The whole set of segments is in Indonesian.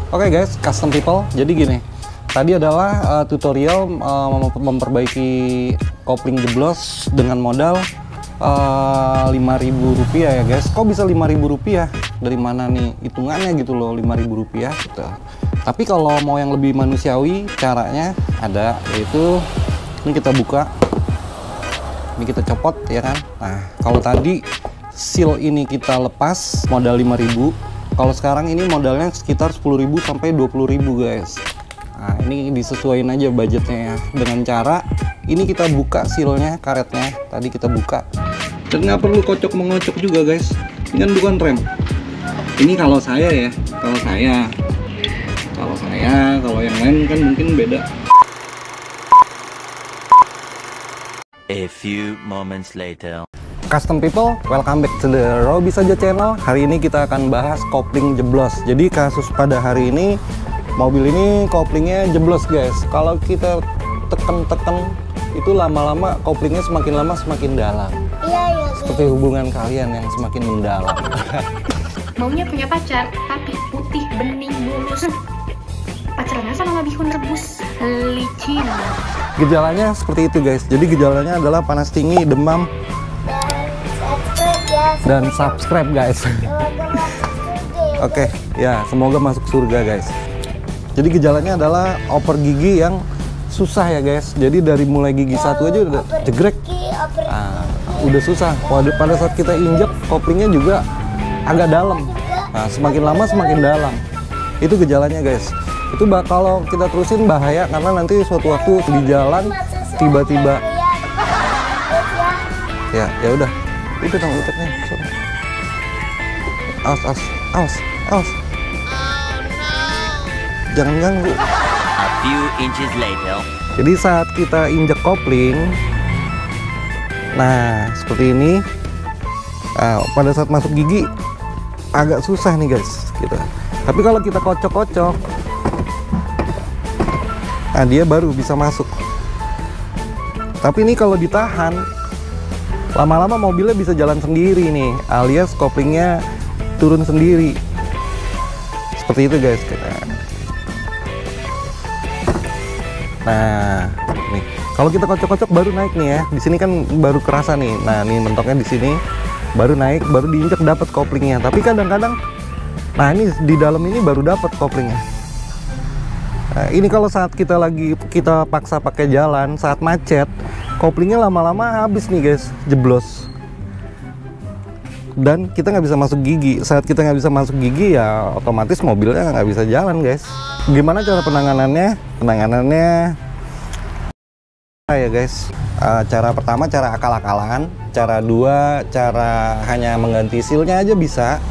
Oke guys, custom people. Jadi gini, tadi adalah tutorial memperbaiki kopling jeblos dengan modal Rp5.000 ya guys. Kok bisa Rp5.000? Dari mana nih hitungannya gitu loh, Rp5.000 gitu. Tapi kalau mau yang lebih manusiawi, caranya ada, yaitu ini kita buka, ini kita copot ya kan. Nah, kalau tadi seal ini kita lepas modal 5.000. Kalau sekarang ini modalnya sekitar 10.000 sampai 20.000 guys. Nah, ini disesuaikan aja budgetnya ya. Dengan cara ini kita buka sealnya, karetnya. Tadi kita buka. Dan nggak perlu kocok mengocok juga guys. Ini kan bukan rem. Ini kalau saya ya. Kalau yang lain kan mungkin beda. A few moments later. Custom people, welcome back to the Robi Saja channel. Hari ini kita akan bahas kopling jeblos. Jadi kasus pada hari ini, mobil ini koplingnya jeblos guys. Kalau kita tekan-tekan itu lama-lama koplingnya semakin lama semakin dalam. Iya. Seperti hubungan kalian yang semakin mendalam. Maunya punya pacar, tapi putih, bening, mulus. Pacarannya sama bihun rebus, licin. Gejalanya seperti itu guys. Jadi gejalanya adalah panas tinggi, demam, dan subscribe guys. Oke, ya semoga masuk surga guys. Jadi gejalanya adalah oper gigi yang susah ya guys. Jadi dari mulai gigi satu aja udah jegrek, udah susah. Pada saat kita injek koplingnya juga agak dalam. Nah, semakin lama semakin dalam. Itu gejalanya guys. Itu kalau kita terusin bahaya karena nanti suatu waktu di jalan tiba-tiba ya udah. Itu dong uteknya. Awas. Oh, no. Jangan ganggu. A few inches later. Jadi saat kita injek kopling, nah seperti ini. Nah, pada saat masuk gigi agak susah nih guys, gitu. Tapi kalau kita kocok-kocok, nah dia baru bisa masuk. Tapi ini kalau ditahan, lama-lama mobilnya bisa jalan sendiri nih, alias koplingnya turun sendiri. Seperti itu guys. Nah, nih kalau kita kocok-kocok baru naik nih ya. Di sini kan baru kerasa nih. Nah, ini mentoknya di sini baru naik, baru diinjak dapat koplingnya. Tapi kadang-kadang, nah ini di dalam ini baru dapat koplingnya. Nah, ini kalau saat kita paksa pakai jalan, saat macet, koplingnya lama-lama habis nih guys, jeblos. Dan kita nggak bisa masuk gigi. Saat kita nggak bisa masuk gigi ya otomatis mobilnya nggak bisa jalan guys. Gimana cara penanganannya? Penanganannya ya guys. Cara pertama cara akal-akalan. Cara dua cara hanya mengganti sealnya aja bisa.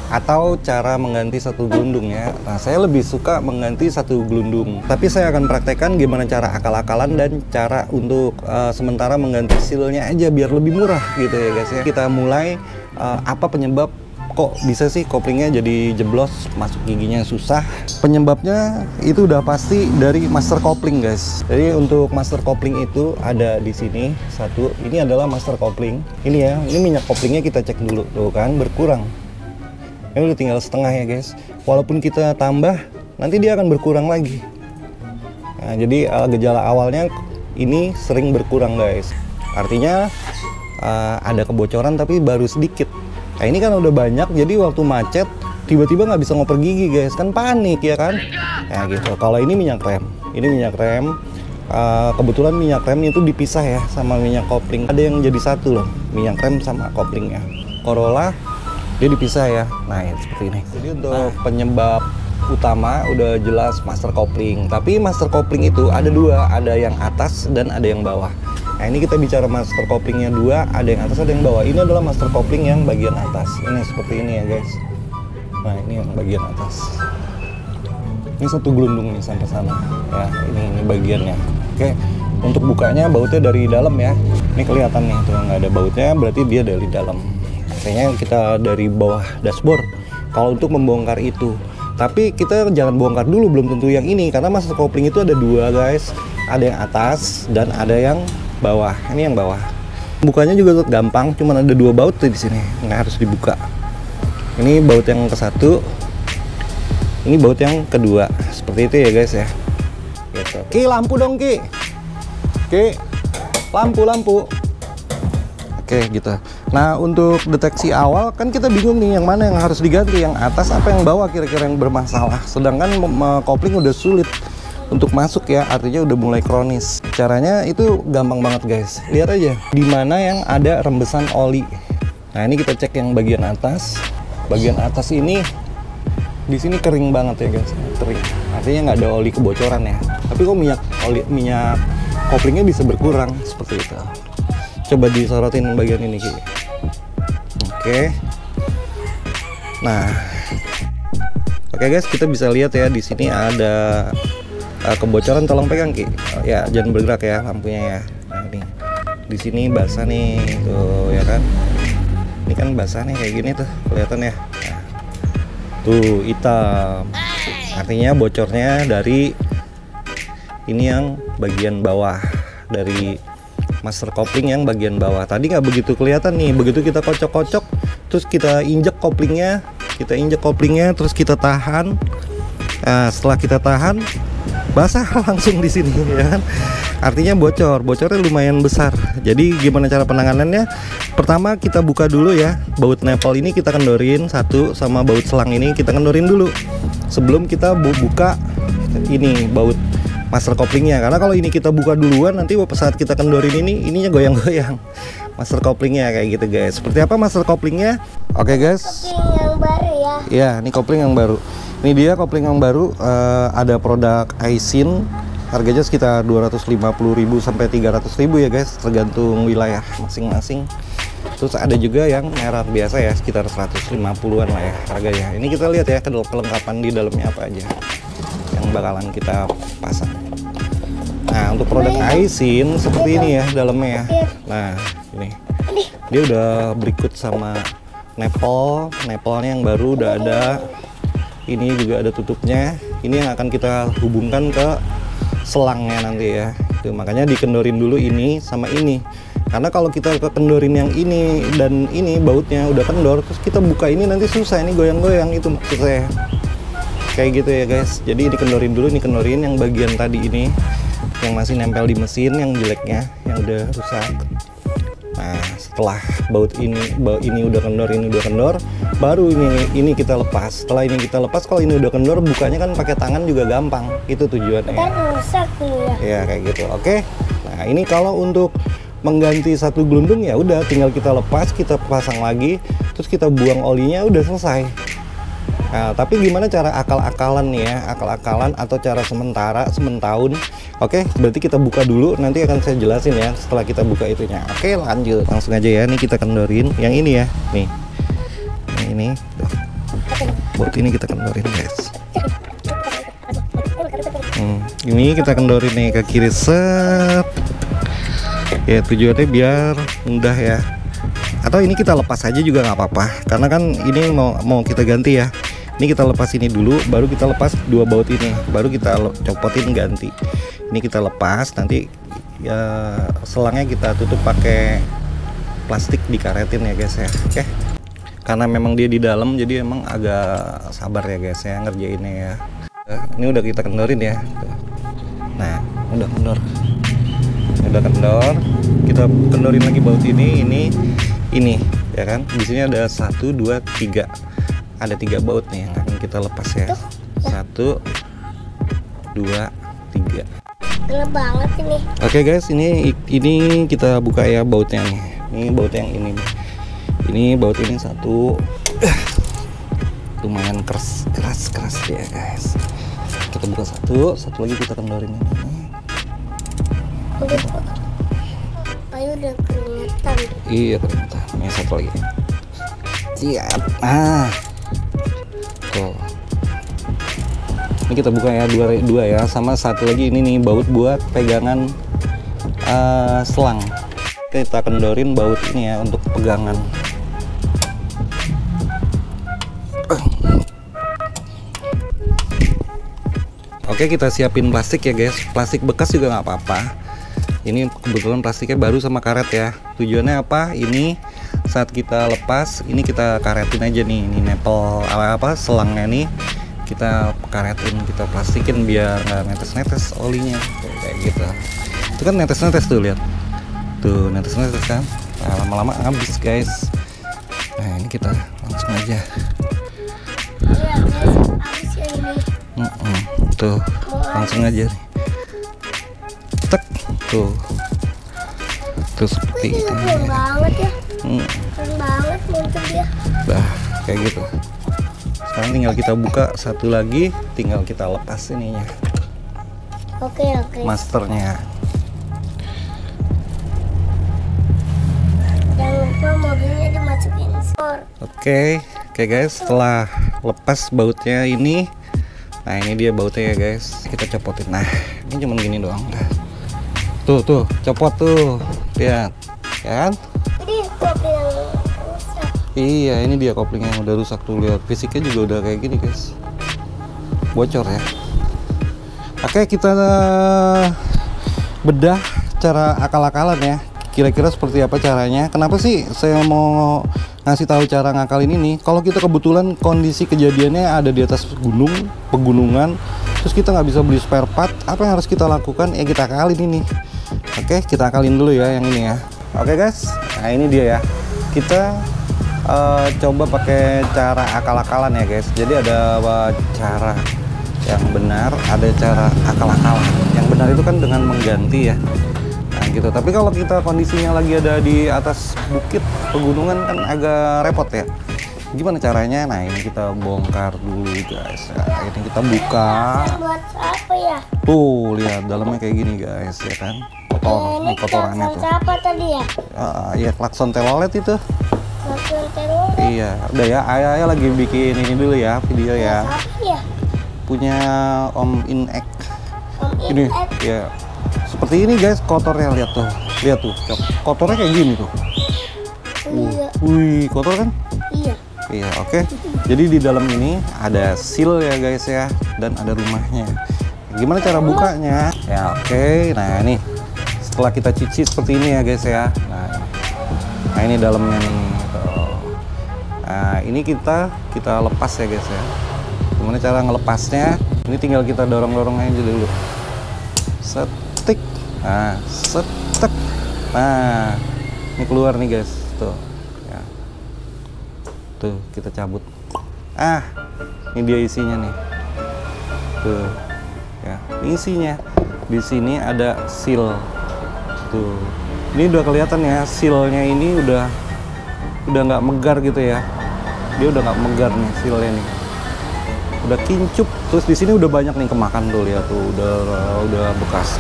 Atau cara mengganti satu gelundung ya. Nah, saya lebih suka mengganti satu gelundung. Tapi saya akan praktekkan gimana cara akal-akalan dan cara untuk sementara mengganti sealnya aja biar lebih murah gitu ya guys ya. Kita mulai apa penyebab kok bisa sih koplingnya jadi jeblos, masuk giginya susah. Penyebabnya itu udah pasti dari master kopling guys. Jadi untuk master kopling itu ada di sini satu. Ini adalah master kopling. Ini ya, ini minyak koplingnya kita cek dulu tuh kan berkurang. Ini udah tinggal setengah ya guys. Walaupun kita tambah, nanti dia akan berkurang lagi. Nah, jadi gejala awalnya ini sering berkurang guys. Artinya ada kebocoran tapi baru sedikit. Nah ini kan udah banyak, jadi waktu macet tiba-tiba nggak bisa ngoper gigi guys. Kan panik ya kan. Nah gitu. Kalau ini minyak rem. Ini minyak rem. Kebetulan minyak rem itu dipisah ya sama minyak kopling. Ada yang jadi satu loh, minyak rem sama koplingnya. Corolla dia dipisah ya. Nah seperti ini. Jadi untuk penyebab utama udah jelas master kopling. Tapi master kopling itu ada dua, ada yang atas dan ada yang bawah. Nah ini kita bicara master koplingnya dua, ada yang atas ada yang bawah. Ini adalah master kopling yang bagian atas. Ini seperti ini ya guys. Nah ini yang bagian atas. Ini satu gelundung nih sampai sana. Ya ini bagiannya. Oke. Untuk bukanya bautnya dari dalam ya. Ini kelihatan nih tuh nggak ada bautnya, berarti dia dari dalam. Kayaknya kita dari bawah dashboard kalau untuk membongkar itu. Tapi kita jangan bongkar dulu, belum tentu yang ini, karena master kopling itu ada dua guys. Ada yang atas dan ada yang bawah. Ini yang bawah. Bukanya juga gampang, cuman ada dua baut tuh di sini, nggak harus dibuka. Ini baut yang ke satu, Ini baut yang kedua, seperti itu ya guys ya. Gitu. Ki, lampu dong Ki. Ki, lampu. Oke gitu. Nah untuk deteksi awal kan kita bingung nih yang mana yang harus diganti, yang atas apa yang bawah kira-kira yang bermasalah. Sedangkan kopling udah sulit untuk masuk ya, artinya udah mulai kronis. Caranya itu gampang banget guys. Lihat aja di mana yang ada rembesan oli. Nah ini kita cek yang bagian atas. Bagian atas ini di sini kering banget ya guys, kering. Artinya nggak ada oli kebocoran ya. Tapi kok minyak koplingnya bisa berkurang seperti itu. Coba disorotin bagian ini Ki. Oke. Nah, oke guys, kita bisa lihat ya di sini ada kebocoran. Tolong pegang Ki. Ya, jangan bergerak ya lampunya ya. Nah, ini di sini basah nih, tuh ya kan. Ini kan basah nih kayak gini tuh, kelihatan ya. Nah, tuh hitam. Artinya bocornya dari ini yang bagian bawah, dari master kopling yang bagian bawah. Tadi nggak begitu kelihatan nih, begitu kita kocok-kocok terus kita injek koplingnya, terus kita tahan. Nah, setelah kita tahan basah langsung di sini ya kan. Artinya bocornya lumayan besar. Jadi gimana cara penanganannya? Pertama kita buka dulu ya, baut nepal ini kita kendorin satu, sama baut selang ini kita kendorin dulu sebelum kita buka ini baut master koplingnya. Karena kalau ini kita buka duluan, nanti saat kita kendorin ininya goyang-goyang master koplingnya kayak gitu guys. Seperti apa master koplingnya? Oke guys, kopling yang baru ya. Ya ini kopling yang baru. Ini dia kopling yang baru, ada produk Aisin, harganya sekitar 250.000 sampai 300.000 ya guys, tergantung wilayah masing-masing. Terus ada juga yang merah biasa ya, sekitar 150-an lah ya harganya. Ini kita lihat ya kelengkapan di dalamnya apa aja yang bakalan kita pasang. Nah untuk produk Aisin seperti ini ya dalamnya ya. Nah ini dia udah berikut sama nepalnya yang baru udah ada. Ini juga ada tutupnya. Ini yang akan kita hubungkan ke selangnya nanti ya. Itu makanya dikendorin dulu ini sama ini. Karena kalau kita kendorin yang ini dan ini bautnya udah kendor, terus kita buka ini nanti susah, ini goyang-goyang, itu maksud saya. Kayak gitu ya guys. Jadi dikendorin dulu, ini kendorin yang bagian tadi ini yang masih nempel di mesin, yang jeleknya, yang udah rusak. Nah setelah baut ini udah kendor, baru ini kita lepas. Setelah ini kita lepas, kalau ini udah kendor, bukanya kan pakai tangan juga gampang. Itu tujuannya. Kan rusak nih ya. Ya kayak gitu. Oke. Nah ini kalau untuk mengganti satu gelundung ya udah tinggal kita lepas, kita pasang lagi, terus kita buang olinya, udah selesai. Nah, tapi gimana cara akal-akalan nih ya, akal-akalan atau cara sementahun. Oke, berarti kita buka dulu, nanti akan saya jelasin ya setelah kita buka itunya. Oke, lanjut. Langsung aja ya, ini kita kendorin yang ini ya. Nih. Yang ini. Tuh. Baut ini kita kendorin, guys. Ini kita kendorin nih ke kiri set. Ya, tujuannya biar mudah ya. Atau ini kita lepas aja juga nggak apa-apa, karena kan ini mau kita ganti ya. Ini kita lepas ini dulu, baru kita lepas dua baut ini, baru kita copotin ganti. Ini kita lepas, nanti ya selangnya kita tutup pakai plastik, dikaretin ya guys ya. Oke. Karena memang dia di dalam, jadi emang agak sabar ya guys ya ngerjainnya ya. Ini udah kita kendorin ya. Nah, udah kendor. Kita kendorin lagi baut ini ya kan. Di sini ada 1, 2, 3. Ada 3 baut nih yang akan kita lepas ya. 1, 2, 3. Gelap banget ini. Oke guys, ini kita buka ya bautnya nih. Ini baut yang ini. Ini baut ini 1. Lumayan keras ya guys. Kita buka 1 lagi kita kendorin ini. Ayo udah keringetan. Iya keringetan. Ini 1 lagi. Siap. Ah. Tuh. Ini kita buka ya dua ya, sama 1 lagi ini nih baut buat pegangan selang. Kita kendorin baut ini ya untuk pegangan. Oke, kita siapin plastik ya guys. Plastik bekas juga nggak apa-apa. Ini kebetulan plastiknya baru sama karet ya. Tujuannya apa? Ini saat kita lepas, ini kita karetin aja nih. Ini nepel selangnya nih. kita karetin, kita plastikin biar nggak netes-netes olinya. Tuh, kayak gitu. Itu kan netes-netes tuh, lihat tuh, netes-netes kan. Nah, lama-lama habis guys. Nah, ini kita langsung aja. Iya guys, habis ya ini. Tuh, langsung aja nih. Tek, tuh seperti itu. Keren banget ya. Keren banget muncul dia. Nah, kayak gitu. Sekarang tinggal kita buka satu lagi, tinggal kita lepas ininya, Oke. masternya. Jangan lupa mobilnya dimasukin skor. Oke guys, setelah lepas bautnya ini, nah ini dia bautnya ya guys, kita copotin. Nah, ini cuman gini doang. Tuh, copot tuh, lihat, kan? Ini kopling yang rusak. Iya, ini dia koplingnya yang udah rusak tuh, lihat. Fisiknya juga udah kayak gini guys, bocor ya. Oke, kita bedah cara akal-akalan ya. Kira-kira seperti apa caranya? Kenapa sih saya mau ngasih tahu cara ngakalin ini? Kalau kita kebetulan kondisi kejadiannya ada di atas gunung, pegunungan, terus kita nggak bisa beli spare part, apa yang harus kita lakukan? Ya kita akalin ini. Oke, kita akalin dulu ya yang ini ya. Oke guys, nah ini dia ya. Kita coba pakai cara akal-akalan ya guys. Jadi ada cara yang benar, ada cara akal-akalan. Yang benar itu kan dengan mengganti ya. Nah gitu. Tapi kalau kita kondisinya lagi ada di atas bukit pegunungan kan agak repot ya. Gimana caranya? Nah ini kita bongkar dulu guys. Nah, ini kita buka. Buat apa ya? Tuh lihat dalamnya kayak gini guys ya kan. Kotor, Ini kotorannya tuh. siapa tadi ya? Iya klakson telolet itu. Klakson terus. Iya, udah ya. Ayah lagi bikin ini dulu ya video ya. Siapa ya? Punya Om Inek. Om Ini Inek. ya. Seperti ini guys kotornya, lihat tuh. Lihat tuh, kotornya kayak gini tuh. Iya. Wih, kotor kan? Iya. Iya, oke. Jadi di dalam ini ada seal ya guys ya, dan ada rumahnya. Gimana cara bukanya? Ya oke. Nah ini setelah kita cuci seperti ini ya guys ya. Nah ini dalamnya nih. Tuh. Nah ini kita lepas ya guys ya. Gimana cara ngelepasnya? Ini tinggal kita dorong-dorong aja dulu. Setik. Nah, setek. Nah, ini keluar nih guys. Tuh. Ya. Tuh, kita cabut. Ini dia isinya nih. Tuh. Ya, ini isinya. Di sini ada seal. Tuh. Ini udah kelihatan ya, sealnya ini udah nggak megar gitu ya. Dia udah nggak megar nih sealnya nih. Udah kincup. Terus di sini udah banyak nih kemakan tuh, lihat tuh, udah bekas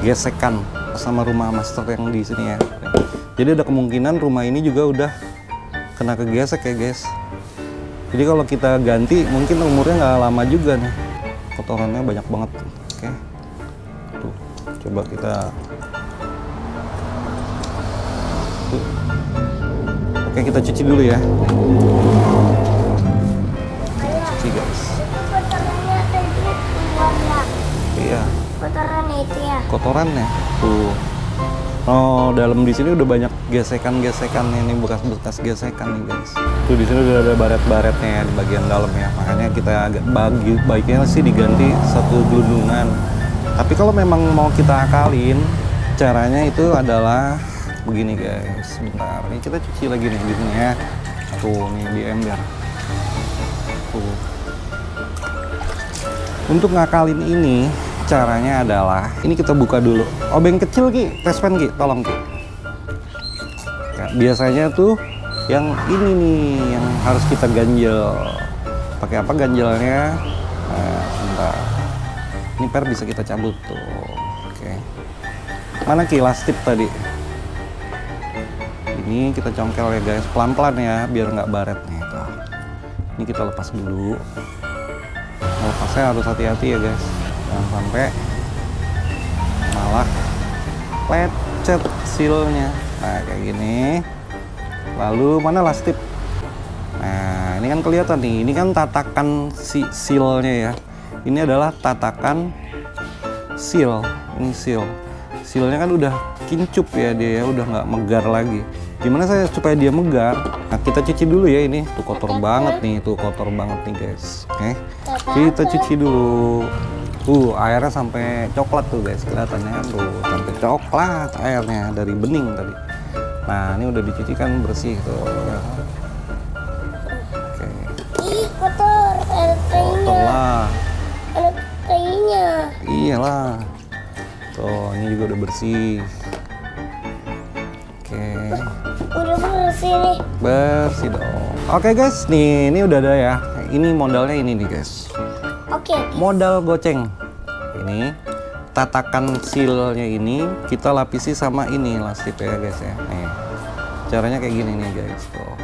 gesekan sama rumah master yang di sini ya. Jadi ada kemungkinan rumah ini juga udah kena kegesek ya guys. Jadi kalau kita ganti mungkin umurnya nggak lama juga nih. Kotorannya banyak banget. Oke. Tuh, coba kita. Tuh. Oke, kita cuci dulu ya. Cuci guys. Kotorannya tadi keluar ya. Iya. Kotorannya itu ya. Kotorannya tuh. Oh, dalam di sini udah banyak gesekan-gesekan ini, bekas-bekas gesekan nih guys. Tuh di sini udah ada baret-baretnya ya di bagian dalam ya. Makanya kita agak baiknya sih diganti satu gelundungan. Tapi kalau memang mau kita akalin, caranya itu adalah begini guys. Sebentar, ini kita cuci lagi nih di sini ya. Tuh nih di ember. Tuh. Untuk ngakalin ini caranya adalah ini kita buka dulu. Obeng kecil Ki, tespen Ki, tolong Ki. Ya, biasanya tuh yang ini nih yang harus kita ganjel. Pakai apa ganjelnya? Nah, sebentar. Ini per bisa kita cabut tuh. Oke. Mana Ki last tip tadi? Ini kita congkel ya guys, pelan-pelan ya biar nggak baret nih tuh. Ini kita lepas dulu. Lepasnya harus hati-hati ya guys. Jangan sampai malah lecet sealnya. Nah kayak gini. Lalu mana last tip? Nah ini kan kelihatan nih, ini kan tatakan si sealnya ya. Ini adalah tatakan seal. Ini seal. Sealnya kan udah kincup ya dia ya, udah nggak megar lagi. Gimana saya supaya dia megar? Nah, kita cuci dulu ya ini. Tuh kotor banget nih, tuh kotor banget nih guys. Oke. Kita cuci dulu. Tuh airnya sampai coklat tuh guys, kelihatannya tuh sampai coklat airnya dari bening tadi. Nah, ini udah dicuci kan bersih tuh. Ya. Oke. Ih, kotor. Ada Kotor tainya. lah. Ada tainya. Iyalah. Tuh, ini juga udah bersih. Oke. Udah bersih nih. Bersih dong. Oke guys, nih ini udah ada ya. Ini modalnya ini nih guys. Oke. Modal goceng. Ini tatakan sealnya ini kita lapisi sama ini lastik ya guys ya. Nih. Caranya kayak gini nih guys. Tuh.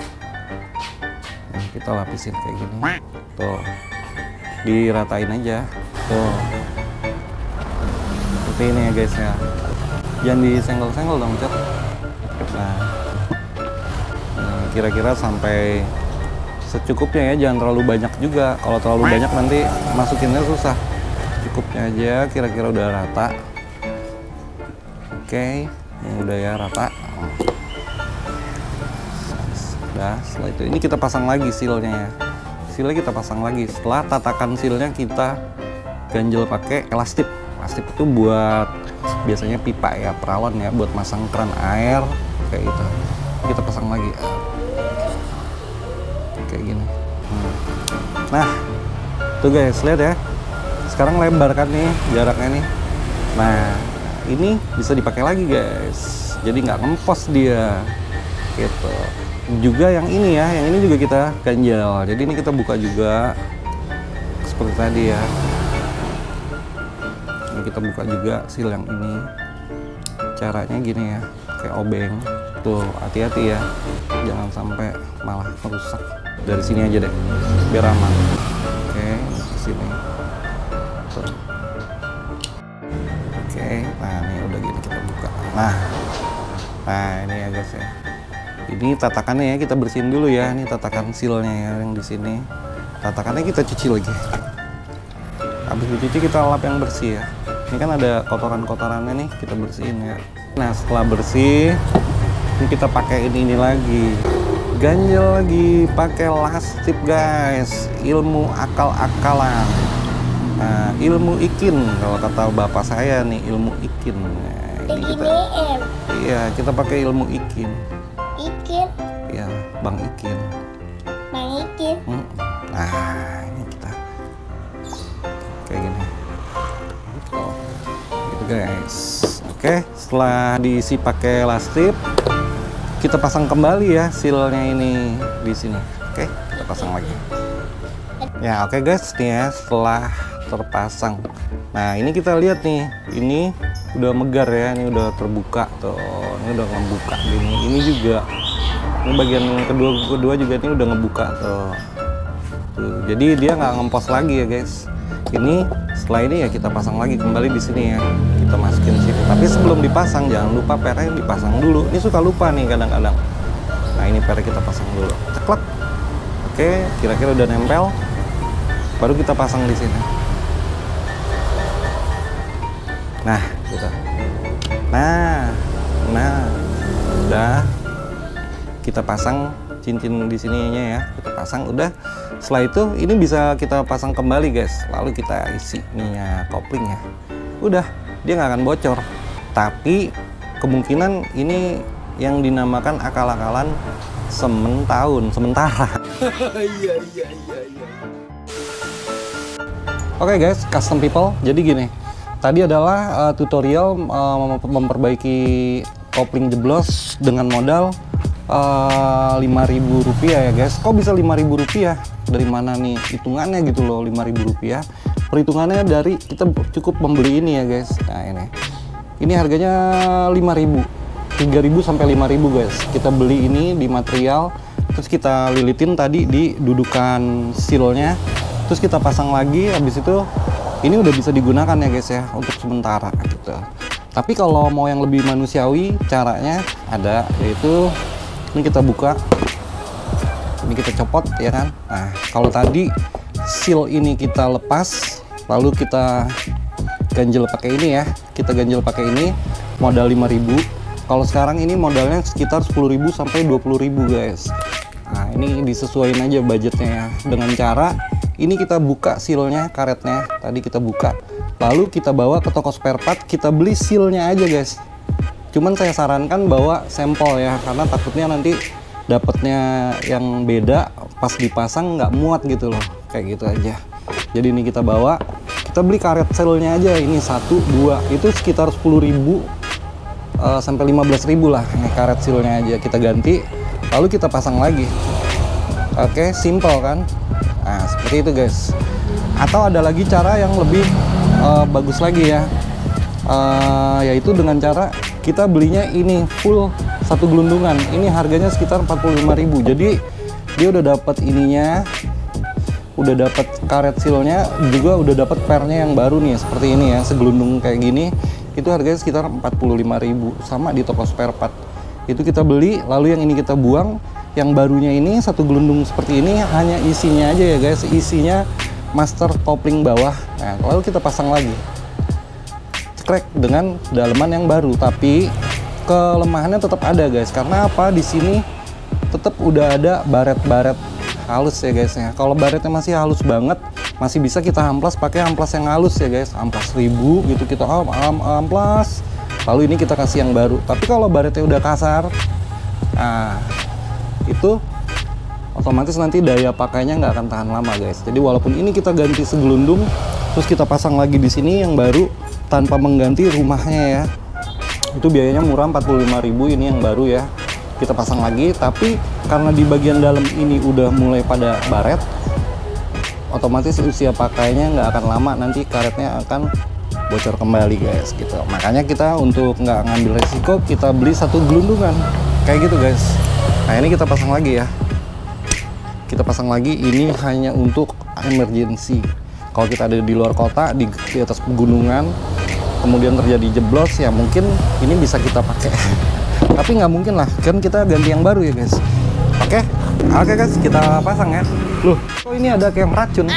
Nih, kita lapisin kayak gini. Tuh. Diratain aja. Tuh. Seperti ini ya guys ya. Jangan disenggol-senggol dong, Cok. Nah. Kira-kira sampai secukupnya ya, jangan terlalu banyak juga. Kalau terlalu banyak nanti masukinnya susah. Cukupnya aja, kira-kira udah rata. Oke, ini udah ya rata. Udah, setelah itu ini kita pasang lagi sealnya ya. Sealnya kita pasang lagi. Setelah tatakan sealnya kita ganjel pakai elastik. Elastik itu buat biasanya pipa ya, peralon ya, buat masang keran air kayak gitu. Kita pasang lagi. Kayak gini. Nah, tuh guys, lihat ya. Sekarang lebar kan nih jaraknya nih. Nah, ini bisa dipakai lagi guys. Jadi nggak ngempos dia. Gitu. Juga yang ini ya, yang ini juga kita ganjel. Jadi ini kita buka juga seperti tadi ya. Ini kita buka juga seal yang ini. Caranya gini ya, kayak obeng. Tuh, hati-hati ya. Jangan sampai malah merusak. Dari sini aja deh, biar aman. Oke, ke sini. Tuh. Oke, nah ini udah gini kita buka. Nah ini ya guys ya. Ini tatakannya ya kita bersihin dulu ya. Ini tatakan sealnya ya yang di sini. Tatakannya kita cuci lagi. Habis dicuci kita lap yang bersih ya. Ini kan ada kotoran-kotorannya nih, kita bersihin ya. Nah setelah bersih, ini kita pakai ini lagi. Ganjel lagi pakai lastik guys, ilmu akal-akalan. Nah, ilmu ikin kalau kata bapak saya nih, ilmu ikin. Nah, ini kita, iya kita pakai ilmu ikin. Ikin. Iya, Bang Ikin. Bang Ikin. Nah, ini kita kayak gini. Oh, gitu guys. Oke, setelah diisi pakai lastik, kita pasang kembali ya sealnya ini di sini. Oke, kita pasang lagi. Ya, oke guys, nih ya setelah terpasang. Nah, ini kita lihat nih, ini udah megar ya, ini udah terbuka tuh. Ini udah ngebuka gini. Ini juga ini bagian kedua juga ini udah ngebuka tuh. Tuh, jadi dia nggak ngempos lagi ya guys. Ini setelah ini ya kita pasang lagi kembali di sini ya. Kita masukin sini. Tapi sebelum dipasang jangan lupa pernya dipasang dulu. Ini suka lupa nih kadang-kadang. Nah, ini pernya kita pasang dulu. Ceklek. Oke, kira-kira udah nempel. Baru kita pasang di sini. Nah, gitu. Nah, udah kita pasang cincin di sininya ya. Kita pasang udah. Setelah itu ini bisa kita pasang kembali guys. Lalu kita isi minyak koplingnya. Udah, dia nggak akan bocor. Tapi kemungkinan ini yang dinamakan akal-akalan sementara. Oke guys, custom people. Jadi gini. Tadi adalah tutorial memperbaiki kopling jeblos dengan modal Rp5.000 ya guys. Kok bisa Rp5.000? Dari mana nih hitungannya gitu loh, Rp5.000? Perhitungannya dari kita cukup membeli ini ya guys. Nah ini harganya 5.000, 3.000 sampai 5.000 guys. Kita beli ini di material, terus kita lilitin tadi di dudukan sealnya, terus kita pasang lagi. Habis itu ini udah bisa digunakan ya guys ya untuk sementara gitu. Tapi kalau mau yang lebih manusiawi, caranya ada, yaitu ini kita buka, ini kita copot ya kan. Nah kalau tadi seal ini kita lepas, lalu kita ganjel pakai ini ya, kita ganjel pakai ini modal 5.000. Kalau sekarang ini modalnya sekitar 10.000 sampai 20.000 guys. ini disesuaikan aja budgetnya ya, dengan cara ini kita buka sealnya, karetnya tadi kita buka, lalu kita bawa ke toko spare part, kita beli sealnya aja guys. Cuman saya sarankan bawa sampel ya, karena takutnya nanti dapatnya yang beda pas dipasang nggak muat gitu loh, kayak gitu aja. Jadi ini kita bawa, kita beli karet sealnya aja, ini 1, 2 itu sekitar 10.000 sampai 15.000 lah. Ini karet sealnya aja kita ganti, lalu kita pasang lagi. Oke, simple kan? Nah seperti itu guys. Atau ada lagi cara yang lebih bagus lagi ya, yaitu dengan cara kita belinya ini full satu gelundungan. Ini harganya sekitar 45.000. Jadi dia udah dapat ininya, udah dapat karet sealnya, juga udah dapat pernya yang baru nih seperti ini ya, segelundung kayak gini. Itu harganya sekitar 45.000, sama di toko spare part. Itu kita beli, lalu yang ini kita buang. Yang barunya ini satu gelundung seperti ini, hanya isinya aja ya guys, isinya master kopling bawah. Nah, lalu kita pasang lagi, cekrek dengan daleman yang baru. Tapi kelemahannya tetap ada guys, karena apa? Di sini tetap udah ada baret-baret halus ya guys ya. Kalau baretnya masih halus banget, masih bisa kita amplas pakai amplas yang halus ya guys, amplas 1000 gitu, kita amplas, lalu ini kita kasih yang baru. Tapi kalau baretnya udah kasar, nah itu otomatis nanti daya pakainya nggak akan tahan lama guys. Jadi walaupun ini kita ganti segelundung, terus kita pasang lagi di sini yang baru tanpa mengganti rumahnya ya, itu biayanya murah 45.000. Ini yang baru ya, kita pasang lagi. Tapi karena di bagian dalam ini udah mulai pada baret, otomatis usia pakainya nggak akan lama, nanti karetnya akan bocor kembali guys gitu. Makanya kita untuk nggak ngambil resiko, kita beli satu gelundungan kayak gitu guys. Nah ini kita pasang lagi ya, kita pasang lagi. Ini hanya untuk emergency. Kalau kita ada di luar kota, di atas pegunungan, kemudian terjadi jeblos ya, mungkin ini bisa kita pakai. Tapi nggak mungkin lah, kan kita ganti yang baru ya guys. Oke guys, kita pasang ya. Loh, kok ini ada kayak racun?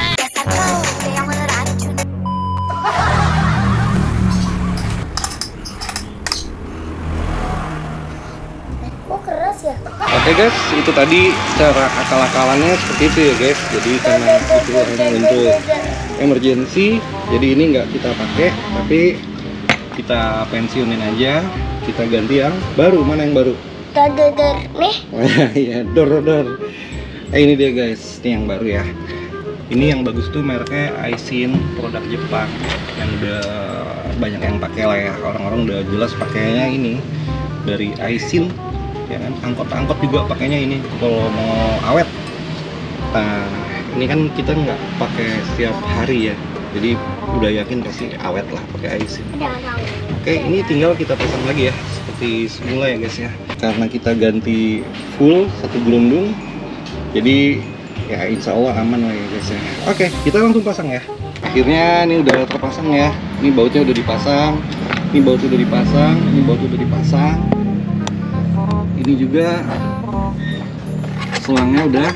Kok keras ya? Oke guys, itu tadi cara akal-akalannya seperti itu ya guys. Jadi karena itu hanya untuk emergency, jadi ini nggak kita pakai, tapi kita pensiunin aja. Kita ganti yang baru. Mana yang baru? Dor nih. Ya, dor. Ini dia guys, ini yang baru ya. Ini yang bagus tuh mereknya Aisin, produk Jepang, yang udah banyak yang pakai lah ya. Orang-orang udah jelas pakainya ini dari Aisin, ya kan. Angkot-angkot juga pakainya ini kalau mau awet. Nah, ini kan kita nggak pakai setiap hari ya, jadi udah yakin pasti awet lah pakai Aisin. Oke, ini tinggal kita pasang lagi ya, seperti semula ya guys ya. Karena kita ganti full satu gelundung, jadi ya insya Allah aman lah ya guys ya. Oke, kita langsung pasang ya. Akhirnya ini udah terpasang ya. Ini bautnya udah dipasang, ini bautnya udah dipasang, ini bautnya udah dipasang. Ini juga selangnya udah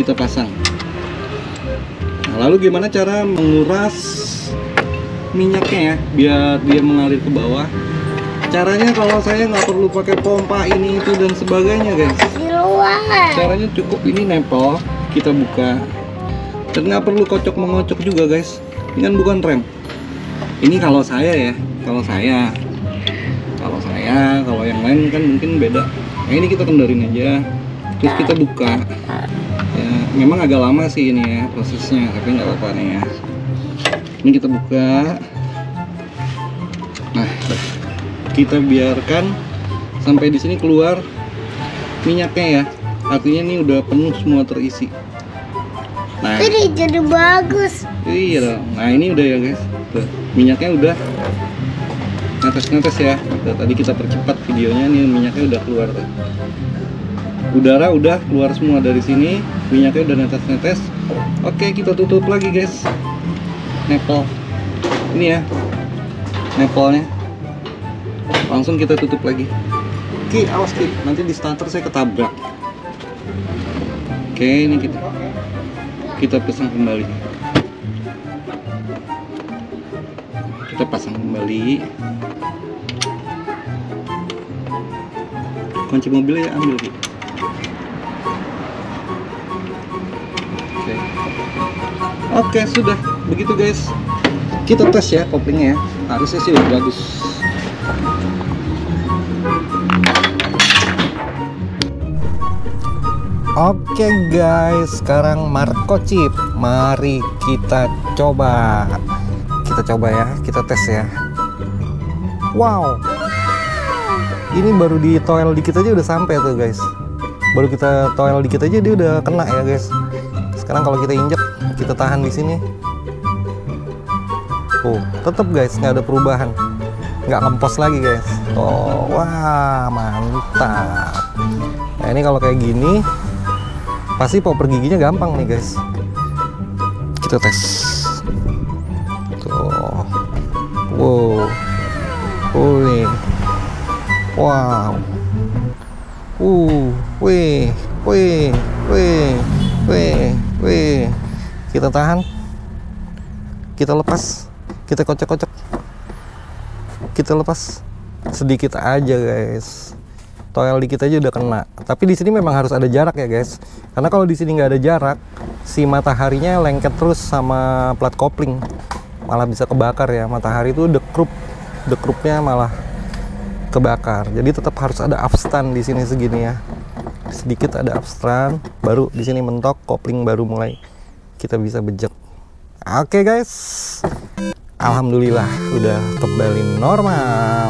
kita pasang. Nah, lalu gimana cara menguras minyaknya ya, biar dia mengalir ke bawah? Caranya kalau saya nggak perlu pakai pompa ini itu dan sebagainya guys. Di luar. Caranya cukup ini nempel, kita buka, dan nggak perlu kocok mengocok juga guys. Ini kan bukan rem. Ini kalau saya ya, kalau yang lain kan mungkin beda. Nah ini kita kendarin aja, terus kita buka. Ya, memang agak lama sih ini ya prosesnya, tapi nggak apa-apa nih ya. Ini kita buka. Nah, kita biarkan sampai di sini keluar minyaknya ya. Artinya ini udah penuh semua terisi. Nah, Ini jadi bagus. iya dong. Nah ini udah ya guys. Tuh, minyaknya udah netes-netes ya. Tuh, tadi kita percepat videonya, nih minyaknya udah keluar tuh. Udara udah keluar semua dari sini, minyaknya udah netes-netes. Oke, kita tutup lagi guys. Nepel. Ini ya. Nepelnya. Langsung kita tutup lagi. Ki, awas Ki, nanti di starter saya ketabrak. Oke, ini kita pasang kembali. Kita pasang kembali. Kunci mobilnya ya ambil Ki. Oke, sudah begitu guys. Kita tes ya koplingnya ya. Harusnya sih udah bagus. Oke guys, sekarang microchip. Mari kita coba. Kita coba ya, kita tes ya. Wow. Ini baru di toel dikit aja udah sampai tuh guys. Baru kita toel dikit aja dia udah kena ya guys. Sekarang kalau kita injek, kita tahan di sini. Tetap guys, nggak ada perubahan, nggak ngempos lagi guys. Wah mantap. Nah ini kalau kayak gini pasti popper giginya gampang nih guys. Kita tes tuh. Wow. Wih. Kita tahan, kita lepas, kita kocok-kocok, kita lepas sedikit aja guys. Toel dikit aja udah kena. Tapi di sini memang harus ada jarak ya guys. Karena kalau di sini nggak ada jarak, si mataharinya lengket terus sama plat kopling, malah bisa kebakar ya. Matahari itu dekrupnya malah kebakar. Jadi tetap harus ada upstand di sini segini ya. Sedikit ada upstand, baru di sini mentok, kopling baru mulai kita bisa bejek. Oke guys, alhamdulillah udah kembali normal.